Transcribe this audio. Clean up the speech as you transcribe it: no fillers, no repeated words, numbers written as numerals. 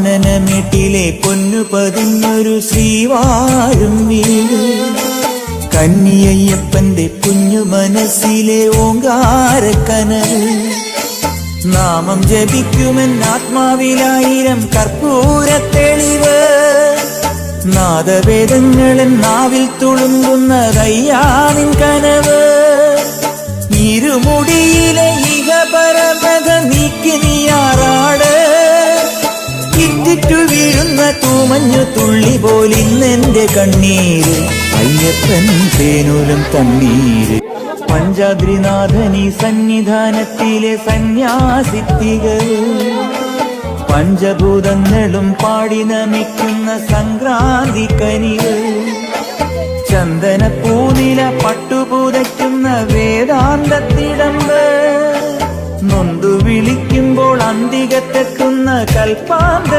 കാനനമേട്ടിലെ പൊന്നു പതിഞ്ഞൊരു ശ്രീവാഴും വീട്, കന്നിയയ്യപ്പന്റെ കുഞ്ഞു മനസ്സിലെ ഓങ്കാരക്കനവ്. നാമം ജപിക്കുമെന്നാത്മാവിലായിരം കർപ്പൂരത്തെളിവ്, നാദവേദങ്ങളൻ നാവിൽ തുളുമ്പുന്നതയ്യാനിൻ കനവ്. ഇരുമുടിയിലെ ഇഹപരമത നീക്കി നീയാറാട്, ഇറ്റിറ്റു വീഴുന്ന തൂമഞ്ഞു തുള്ളി പോലിന്നെന്റെ കണ്ണീര്, അയ്യപ്പൻ തേനൂലും തണ്ണീര്. പഞ്ചാദ്രിനാഥനീ സന്നിധാനത്തിലെ സന്യാസിത്തികൾ, പഞ്ചഭൂതങ്ങളും പാടി നമിക്കുന്ന സംക്രാന്തി കനിവ്. ചന്ദന പൂനില പട്ടുപൂതയ്ക്കുന്ന വേദാന്തത്തിടമ്പ്, നൊന്തു വിളിക്കുമ്പോൾ അന്തികത്തെത്തുന്ന കൽപ്പാന്ത